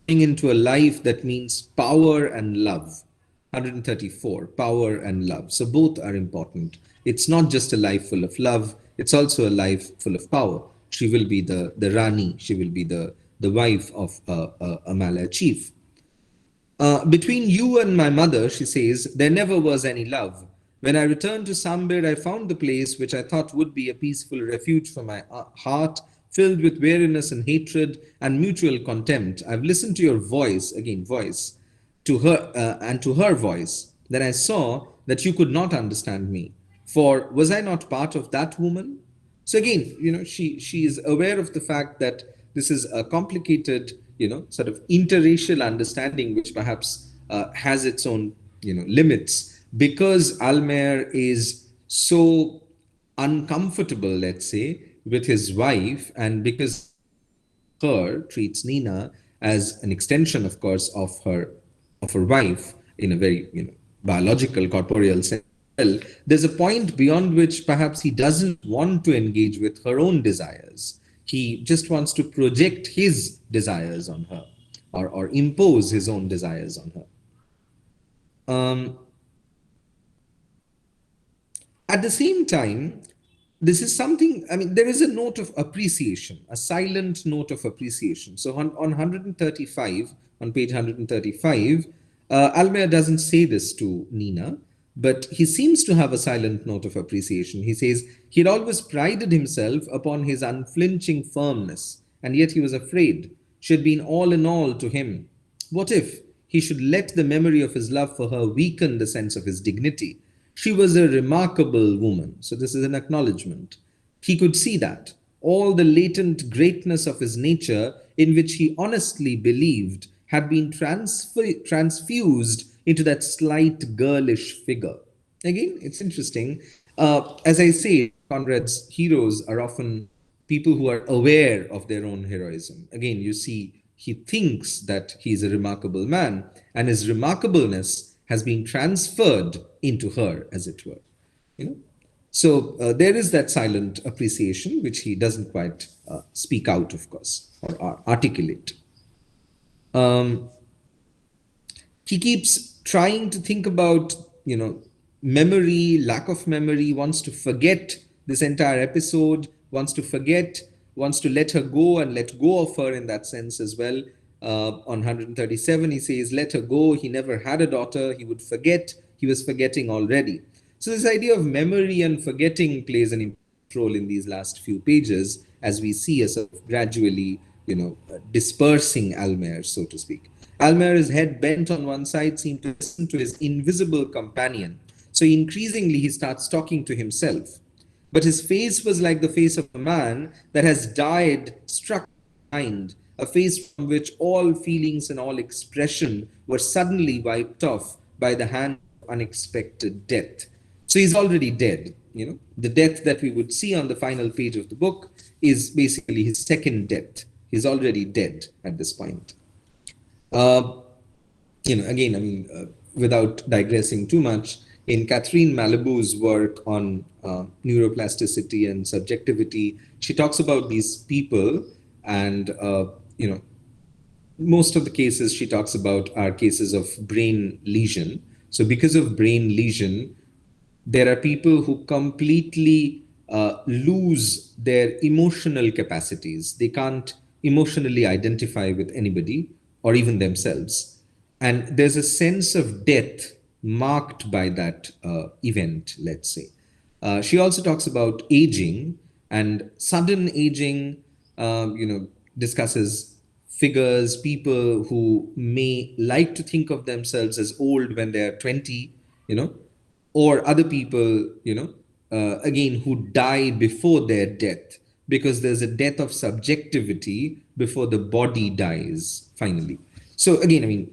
into a life that means power and love. 134, power and love. So both are important. It's not just a life full of love, it's also a life full of power. She will be the Rani, she will be the wife of a Malay chief. Between you and my mother," she says, "there never was any love. When I returned to Sambir, I found the place which I thought would be a peaceful refuge for my heart, filled with weariness and hatred and mutual contempt. I've listened to your voice," again, voice, "to her and to her voice. Then I saw that you could not understand me. For was I not part of that woman?" So again, she is aware of the fact that this is a complicated, sort of interracial understanding, which perhaps has its own, limits, because Almayer is so uncomfortable, let's say, with his wife, and because her treats Nina as an extension, of course, of her wife in a very biological, corporeal sense. Well, there's a point beyond which perhaps he doesn't want to engage with her own desires. He just wants to project his desires on her, or impose his own desires on her. Um, At the same time, this is something, I mean, there is a note of appreciation, a silent note of appreciation. So on 135, on page 135, Almayer doesn't say this to Nina, but he seems to have a silent note of appreciation. He says he had always prided himself upon his unflinching firmness, and yet he was afraid. She had been all in all to him. What if he should let the memory of his love for her weaken the sense of his dignity? She was a remarkable woman. So, this is an acknowledgement. He could see that. All the latent greatness of his nature, in which he honestly believed, had been transfused into that slight girlish figure. Again, it's interesting. As I say, Conrad's heroes are often people who are aware of their own heroism. Again, you see, he thinks that he's a remarkable man, and his remarkableness has been transferred into her, as it were. You know, so there is that silent appreciation, which he doesn't quite speak out, of course, or articulate. Um, he keeps trying to think about, memory, lack of memory, wants to forget this entire episode, wants to forget, wants to let her go and let go of her in that sense as well. On 137, he says, let her go. He never had a daughter. He would forget. He was forgetting already. So this idea of memory and forgetting plays an important role in these last few pages as we see a sort of gradually, dispersing Almayer, so to speak. Almayer's head bent on one side seemed to listen to his invisible companion. So increasingly he starts talking to himself. But his face was like the face of a man that has died, struck behind, a face from which all feelings and all expression were suddenly wiped off by the hand of unexpected death. So he's already dead. The death that we would see on the final page of the book is basically his second death. He's already dead at this point. Again, I mean, without digressing too much, in Catherine Malibu's work on neuroplasticity and subjectivity, she talks about these people, and most of the cases she talks about are cases of brain lesion. So because of brain lesion, there are people who completely lose their emotional capacities. They can't emotionally identify with anybody or even themselves. And there's a sense of death marked by that event, let's say. She also talks about aging, and sudden aging, discusses figures, people who may like to think of themselves as old when they're 20, or other people, again, who die before their death, because there's a death of subjectivity before the body dies finally. So again, I mean,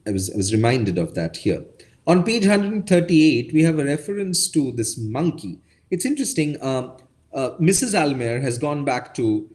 I was reminded of that here. On page 138, we have a reference to this monkey. It's interesting. Mrs. Almayer has gone back to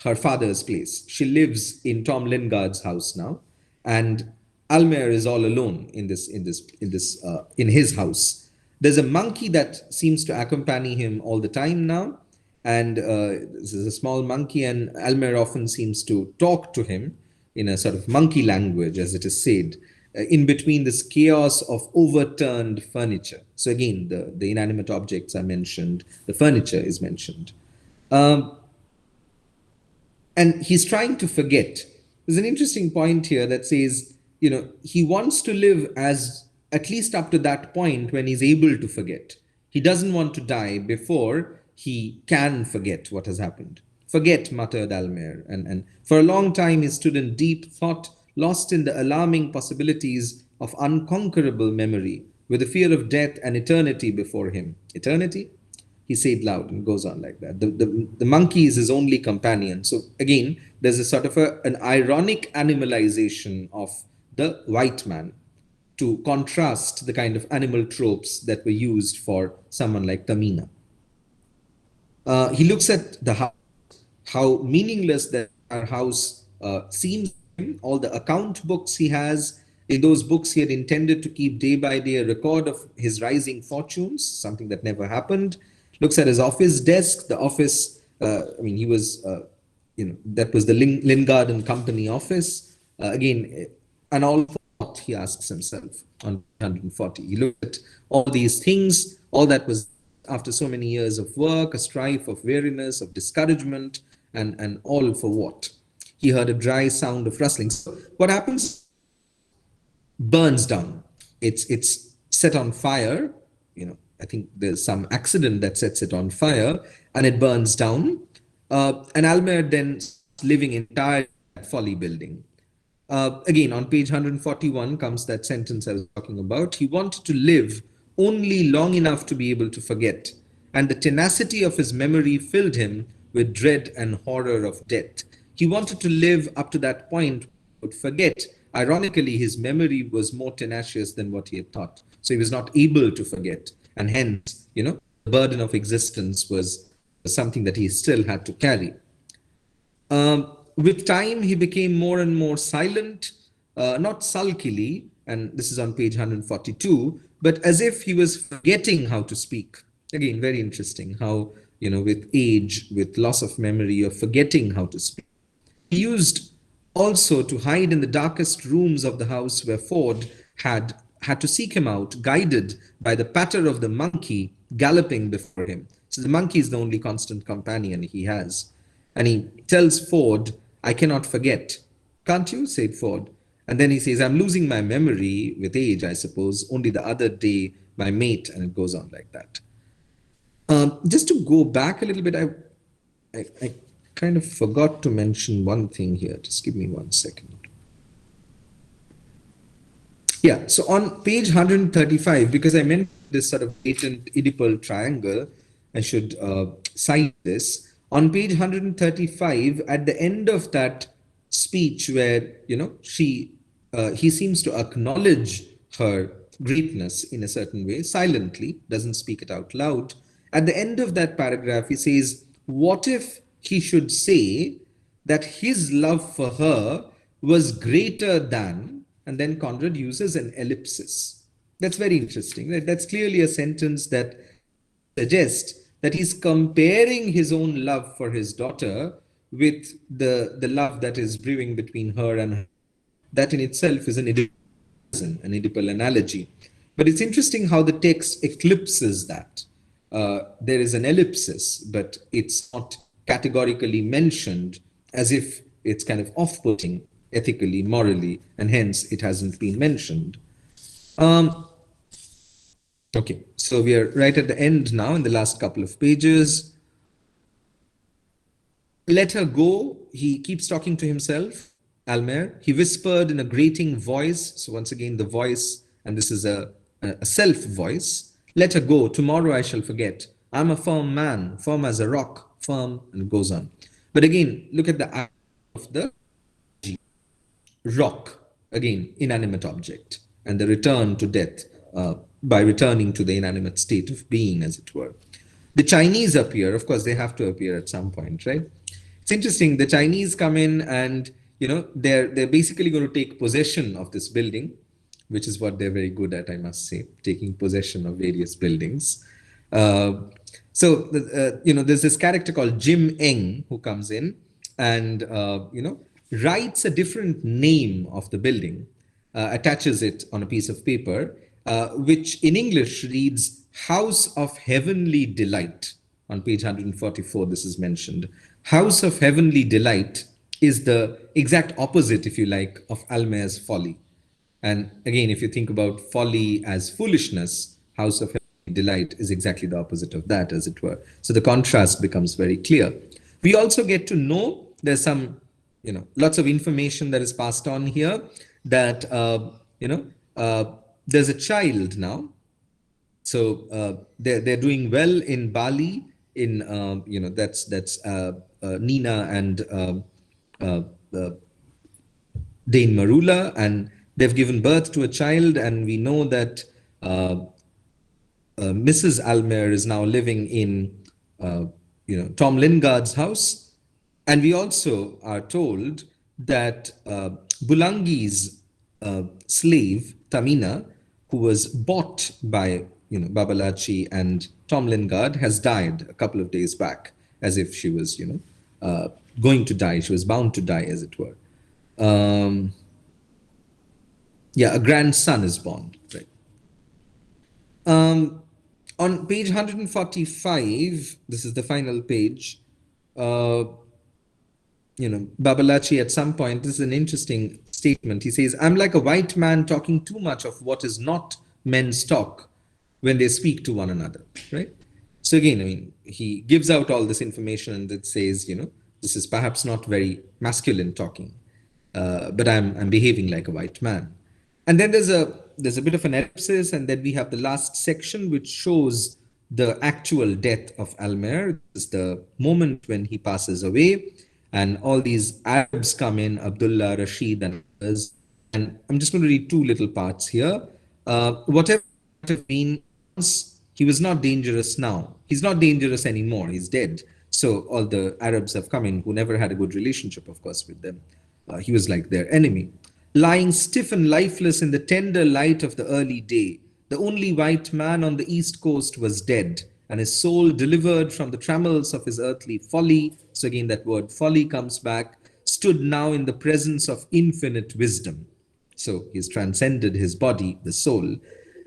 her father's place. She lives in Tom Lingard's house now, and Almayer is all alone in his house. There's a monkey that seems to accompany him all the time now, and this is a small monkey, and Almayer often seems to talk to him in a sort of monkey language, as it is said, in between this chaos of overturned furniture. So again, the inanimate objects are mentioned, the furniture is mentioned. And he's trying to forget. There's an interesting point here that says, he wants to live as at least up to that point when he's able to forget. He doesn't want to die before he can forget what has happened. Forget, muttered Almayer, and for a long time he stood in deep thought, lost in the alarming possibilities of unconquerable memory, with the fear of death and eternity before him. Eternity? He said loud and goes on like that. The monkey is his only companion. So again, there's a sort of an ironic animalization of the white man. to contrast the kind of animal tropes that were used for someone like Tamina. He looks at the house, how meaningless that our house seems to him. All the account books he has, in those books he had intended to keep day by day a record of his rising fortunes, something that never happened. Looks at his office desk, the office, he was, that was the Lingard and Company office. Again, and all for what, he asks himself on 140. He looked at all these things, all that was after so many years of work, a strife of weariness, of discouragement, and all for what? He heard a dry sound of rustling. So what happens? Burns down. It's set on fire. I think there's some accident that sets it on fire, and it burns down. And Almayer then living entirely in that Folly building. Again, on page 141 comes that sentence I was talking about. He wanted to live only long enough to be able to forget, and the tenacity of his memory filled him with dread and horror of death. He wanted to live up to that point, but forget. Ironically, his memory was more tenacious than what he had thought. So he was not able to forget. And hence, the burden of existence was something that he still had to carry. With time, he became more and more silent, not sulkily, and this is on page 142, but as if he was forgetting how to speak. Again, very interesting how, with age, with loss of memory, you're forgetting how to speak. He used also to hide in the darkest rooms of the house where Ford had to seek him out, guided by the patter of the monkey galloping before him. So the monkey is the only constant companion he has. And he tells Ford, "I cannot forget." "Can't you?" said Ford. And then he says, "I'm losing my memory with age, I suppose. Only the other day, my mate," and it goes on like that. Just to go back a little bit, I kind of forgot to mention one thing here. Just give me 1 second. Yeah, so on page 135, because I meant this sort of latent Oedipal triangle, I should cite this. On page 135, at the end of that speech where, he seems to acknowledge her greatness in a certain way, silently, doesn't speak it out loud. At the end of that paragraph, he says, what if he should say that his love for her was greater than, and then Conrad uses an ellipsis. That's very interesting. Right? That's clearly a sentence that suggests that he's comparing his own love for his daughter with the love that is brewing between her and her. That in itself is an Oedipal analogy. But it's interesting how the text eclipses that. There is an ellipsis, but it's not categorically mentioned, as if it's kind of off-putting ethically, morally, and hence it hasn't been mentioned. Okay, so we are right at the end now in the last couple of pages. Let her go, he keeps talking to himself, Almayer. He whispered in a grating voice. So once again, the voice, and this is a self voice. Let her go, tomorrow I shall forget. I'm a firm man, firm as a rock, firm, and it goes on. But again, look at the eye of the rock, again, inanimate object, and the return to death by returning to the inanimate state of being, as it were. The Chinese appear, of course, they have to appear at some point, right? It's interesting, the Chinese come in and, they're basically going to take possession of this building, which is what they're very good at, I must say, taking possession of various buildings. There's this character called Jim Eng who comes in and, writes a different name of the building, attaches it on a piece of paper, which in English reads House of Heavenly Delight. On page 144, this is mentioned. House of Heavenly Delight is the exact opposite, if you like, of Almayer's Folly. And again, if you think about folly as foolishness, House of Heavenly Delight is exactly the opposite of that, as it were. So the contrast becomes very clear. We also get to know there's some, lots of information that is passed on here that, there's a child now. So they're doing well in Bali. In that's Nina and Dane Marula, and They've given birth to a child, and we know that Mrs. Almayer is now living in, uh, Tom Lingard's house, and we also are told that Bulangi's slave Tamina, who was bought by Babalachi and Tom Lingard, has died a couple of days back, as if she was going to die. She was bound to die, as it were. Um, yeah, a grandson is born. Right. On page 145, this is the final page. Uh, Babalachi at some point, this is an interesting statement. He says, "I'm like a white man talking too much of what is not men's talk when they speak to one another," right? So again, I mean, he gives out all this information that says, this is perhaps not very masculine talking, but I'm behaving like a white man. And then there's a bit of an ellipsis, and then we have the last section which shows the actual death of Almayer. This is the moment when he passes away, and all these Arabs come in, Abdullah, Rashid, and others. And I'm just going to read two little parts here. Whatever it might have been once, he was not dangerous now. He's not dangerous anymore. He's dead. So all the Arabs have come in who never had a good relationship, of course, with them. He was like their enemy. Lying stiff and lifeless in the tender light of the early day, the only white man on the East Coast was dead, and his soul delivered from the trammels of his earthly folly. So again, that word folly comes back, stood now in the presence of infinite wisdom. So he's transcended his body, the soul.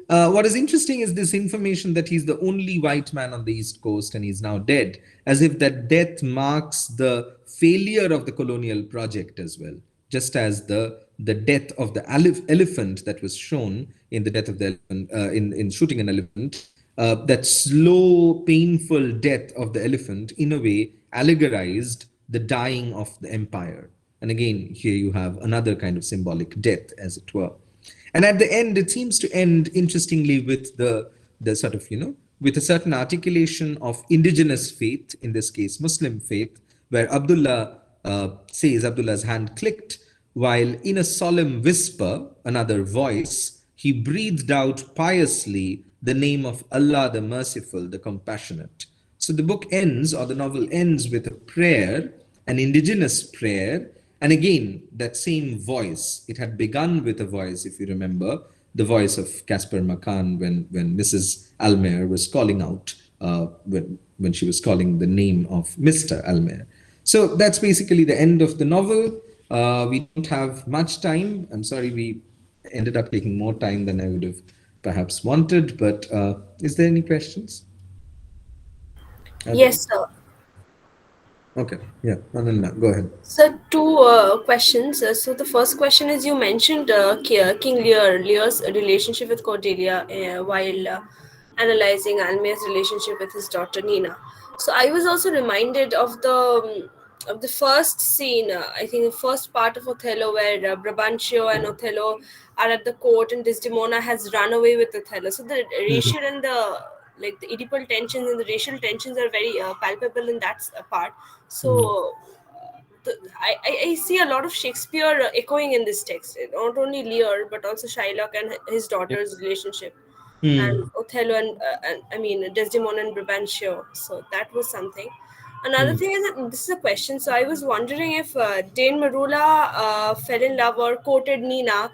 What is interesting is this information that he's the only white man on the East Coast and he's now dead, as if that death marks the failure of the colonial project as well, just as the death of the elephant that was shown in the death of the elephant, in shooting an elephant, that slow, painful death of the elephant, in a way, allegorized the dying of the empire. And again, here you have another kind of symbolic death, as it were. And at the end, it seems to end interestingly with the sort of, with a certain articulation of indigenous faith, in this case, Muslim faith, where Abdullah says, Abdullah's hand clicked, while in a solemn whisper, another voice, he breathed out piously the name of Allah, the Merciful, the Compassionate. So the book ends, or the novel ends, with a prayer, an indigenous prayer. And again, that same voice, it had begun with a voice, if you remember, the voice of Caspar Makan when Mrs. Almayer was calling out, when she was calling the name of Mr. Almayer. So that's basically the end of the novel. We don't have much time. I'm sorry we ended up taking more time than I would have perhaps wanted, but is there any questions? Yes, sir. Okay, yeah, Ananda, go ahead. So two questions. So the first question is, you mentioned King Lear's relationship with Cordelia while analyzing Almayer's relationship with his daughter Nina. So I was also reminded of the first scene. I think the first part of Othello, where Brabantio and Othello are at the court, and Desdemona has run away with Othello. So the racial and the Oedipal tensions and the racial tensions are very palpable in that part. So I see a lot of Shakespeare echoing in this text. Not only Lear, but also Shylock and his Yeah. daughter's relationship, and Hmm. Othello and I mean Desdemona and Brabantio. So that was something. Another Hmm. thing is that this is a question. So I was wondering if Dane Marula fell in love or courted Nina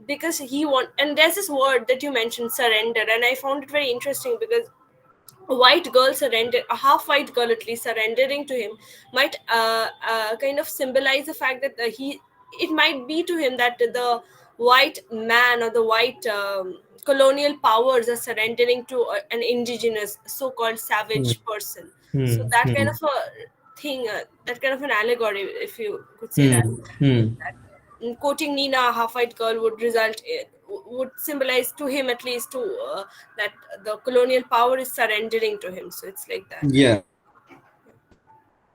because he want. And there's this word that you mentioned, surrender, and I found it very interesting because a white girl a half white girl at least surrendering to him might kind of symbolize the fact that it might be to him that the white man or the white colonial powers are surrendering to an indigenous so-called Hmm. savage person. So Hmm. that kind Hmm. of a thing, that kind of an allegory, if you could say that, Hmm. Hmm. quoting Nina, a half-white girl, would symbolize to him at least to that the colonial power is surrendering to him. So it's like that. Yeah.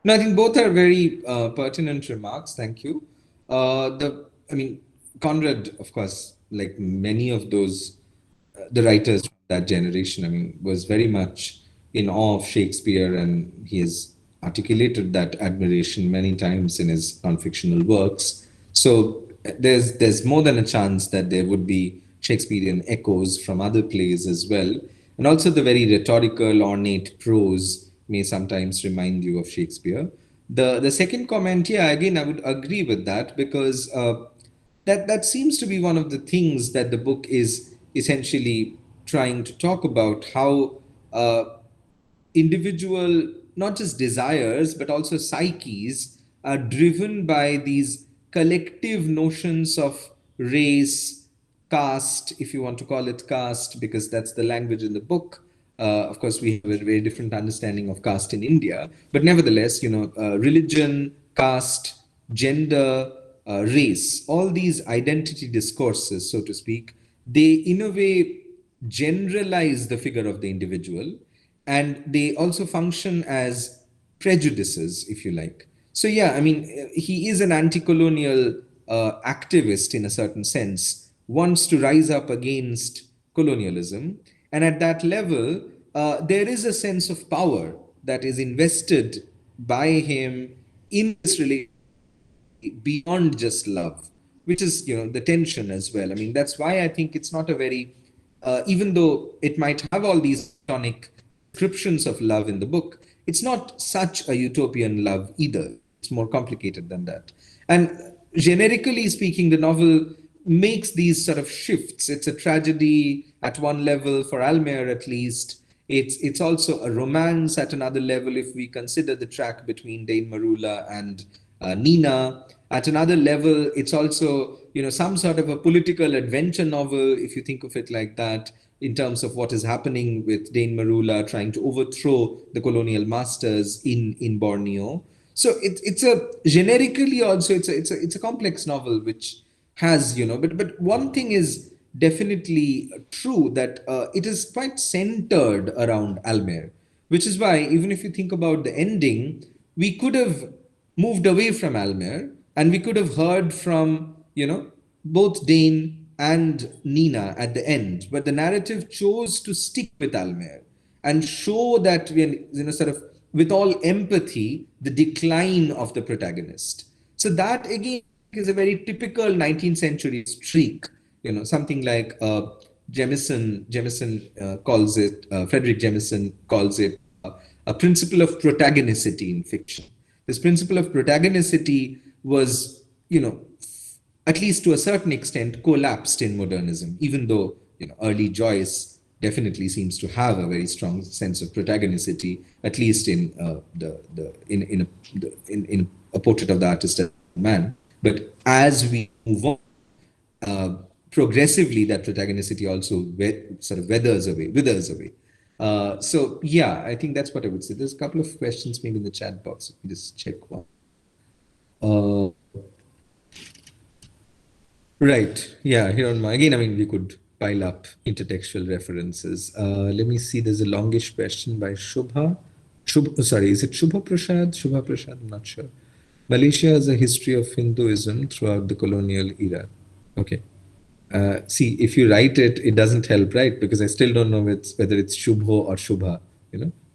No, I think both are very pertinent remarks. Thank you. I mean, Conrad, of course, like many of those, the writers from that generation, I mean, was very much in awe of Shakespeare, and he has articulated that admiration many times in his non-fictional works. So there's more than a chance that there would be Shakespearean echoes from other plays as well. And also the very rhetorical, ornate prose may sometimes remind you of Shakespeare. The second comment, yeah, again, I would agree with that because that seems to be one of the things that the book is essentially trying to talk about, how individual, not just desires, but also psyches are driven by these collective notions of race, caste, if you want to call it caste, because that's the language in the book. Of course, we have a very different understanding of caste in India, but nevertheless, religion, caste, gender, race, all these identity discourses, so to speak, they in a way generalize the figure of the individual, and they also function as prejudices, if you like. So yeah, I mean, he is an anti-colonial activist in a certain sense, wants to rise up against colonialism, and at that level, there is a sense of power that is invested by him in this relationship beyond just love, which is the tension as well. I mean, that's why I think it's not a very even though it might have all these platonic descriptions of love in the book, it's not such a utopian love either. It's more complicated than that. And generically speaking, the novel makes these sort of shifts. It's a tragedy at one level for Almayer, at least. It's also a romance at another level if we consider the track between Dane Marula and Nina. At another level, it's also some sort of a political adventure novel, if you think of it like that, in terms of what is happening with Dane Marula trying to overthrow the colonial masters in Borneo. So it's a generically also it's a complex novel which has but one thing is definitely true, that it is quite centered around Almer, which is why even if you think about the ending, we could have moved away from Almer and we could have heard from both Dane and Nina at the end, but the narrative chose to stick with Almer and show that when sort of with all empathy the decline of the protagonist. So that again is a very typical 19th century streak. Something like Jemison calls it, Frederick Jemison calls it a principle of protagonicity in fiction. This principle of protagonicity was, at least to a certain extent, collapsed in modernism, even though early Joyce definitely seems to have a very strong sense of protagonicity, at least in in a portrait of the artist as a man. But as we move on, uh, progressively, that protagonicity also sort of withers away. So yeah, I think that's what I would say. There's a couple of questions maybe in the chat box. Let me just check one. Uh, Right. Yeah. Here on my again, I mean, we could pile up intertextual references. Let me see. There's a longish question by Shubha. Sorry, is it Shubha Prasad? Shubha Prasad? I'm not sure. Malaysia has a history of Hinduism throughout the colonial era. Okay. See, if you write it, it doesn't help, right? Because I still don't know whether it's Shubho or Shubha.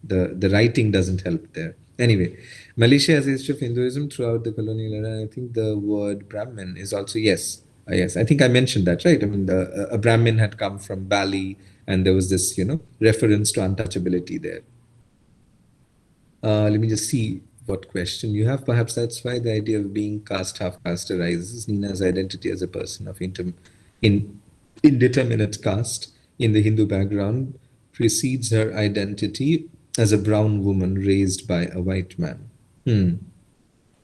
The writing doesn't help there. Anyway, Malaysia has a history of Hinduism throughout the colonial era. I think the word Brahmin is also yes. Yes, I think I mentioned that, right? I mean, a Brahmin had come from Bali, and there was this, reference to untouchability there. Let me just see what question you have. Perhaps that's why the idea of being caste, half caste arises. Nina's identity as a person of indeterminate caste in the Hindu background precedes her identity as a brown woman raised by a white man.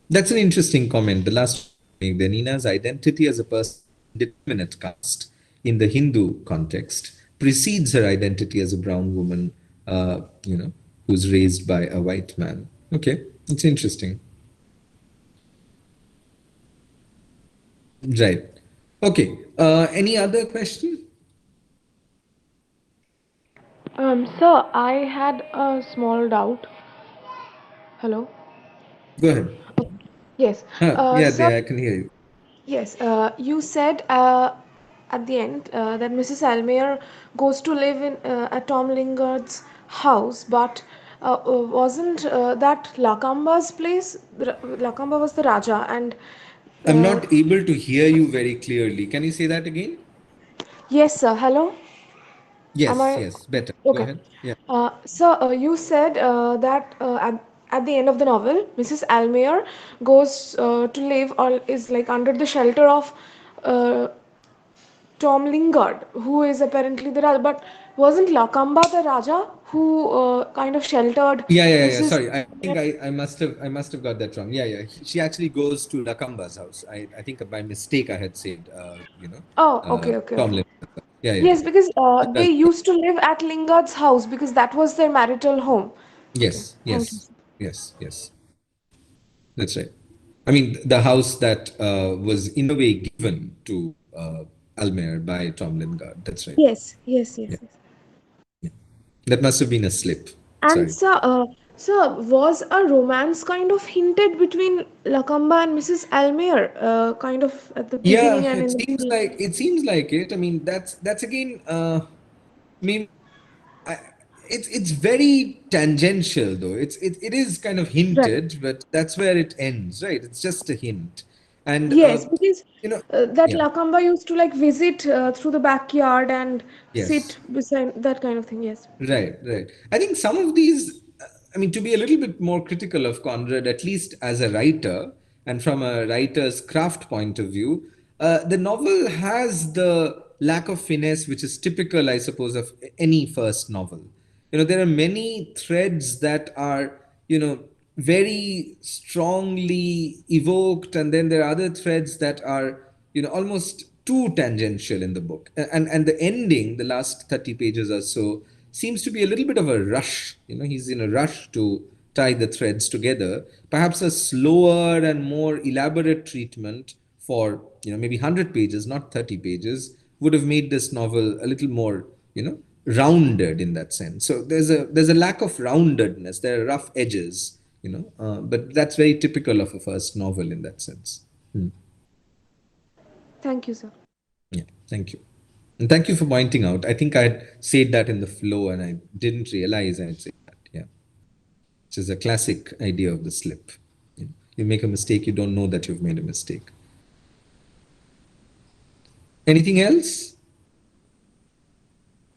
That's an interesting comment. The last thing, the Nina's identity as a person of indeterminate caste in the Hindu context precedes her identity as a brown woman, who's raised by a white man. Okay, it's interesting. Right. Okay. Any other question? Sir, I had a small doubt. Hello? Go ahead. Yes. Yeah, Sir, there, I can hear you. yes, you said at the end that Mrs. Almayer goes to live in at Tom Lingard's house, but wasn't that Lakamba's place? Lakamba was the Raja, and I'm not able to hear you very clearly. Can you say that again? Yes, sir. Hello. Am Yes, I yes, better. Go okay? ahead. Yeah. So you said that at the end of the novel, Mrs. Almayer goes to live or is like under the shelter of uh, Tom Lingard, who is apparently the Raja. But wasn't Lakamba the Raja who kind of sheltered Yeah. Mrs. Sorry, I think I must have got that wrong. Yeah. She actually goes to Lakamba's house. I think by mistake I had said Oh, okay, okay, Tom okay. Lim. Yeah. Yes, because It they does. used to live at Lingard's house because that was their marital home. Okay, Yes, thank you. yes, yes. That's right. I mean, the house that was in a way given to Almayer by Tom Lingard. That's right. Yes, yes, Yeah. yes, yes. That must have been a slip. And Sorry. so was a romance kind of hinted between Lakamba and Mrs. Almayer, kind of at the beginning Yeah, and it in the seems middle? like it. I mean, that's again. Maybe I, it's very tangential though. It is kind of Right. hinted, but that's where it ends, right? It's just a hint, and Yes, because you know, that yeah. Lakamba used to like visit through the backyard and Yes. sit beside that kind of thing. Yes. Right. I think some of these, I mean, to be a little bit more critical of Conrad, at least as a writer and from a writer's craft point of view, the novel has the lack of finesse, which is typical, I suppose, of any first novel. There are many threads that are, very strongly evoked, and then there are other threads that are, almost too tangential in the book. And the ending, the last 30 pages or so, seems to be a little bit of a rush. He's in a rush to tie the threads together. Perhaps a slower and more elaborate treatment for, maybe 100 pages, not 30 pages, would have made this novel a little more, rounded in that sense. So there's a lack of roundedness. There are rough edges, but that's very typical of a first novel in that sense. Thank you, sir. Yeah, thank you. And thank you for pointing out. I think I had said that in the flow and I didn't realize I had said that. Yeah. Which is a classic idea of the slip. You make a mistake, you don't know that you've made a mistake. Anything else?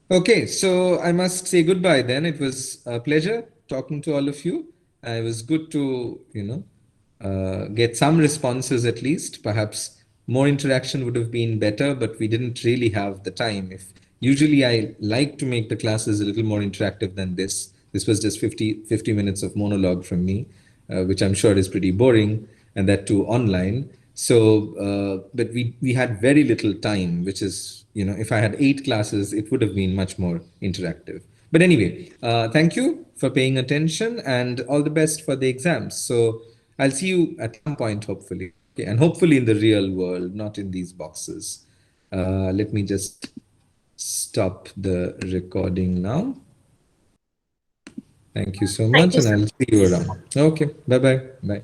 Okay, so I must say goodbye then. It was a pleasure talking to all of you. It was good to, get some responses at least. Perhaps more interaction would have been better, but we didn't really have the time. If usually I like to make the classes a little more interactive than this. This was just 50 minutes of monologue from me, which I'm sure is pretty boring, and that too online. So, but we had very little time, which is, if I had 8 classes, it would have been much more interactive. But anyway, thank you for paying attention and all the best for the exams. So I'll see you at some point, hopefully. Okay, and hopefully in the real world, not in these boxes. Let me just stop the recording now. Thank you so Thank much, you, and sir. I'll see you around. Okay, bye.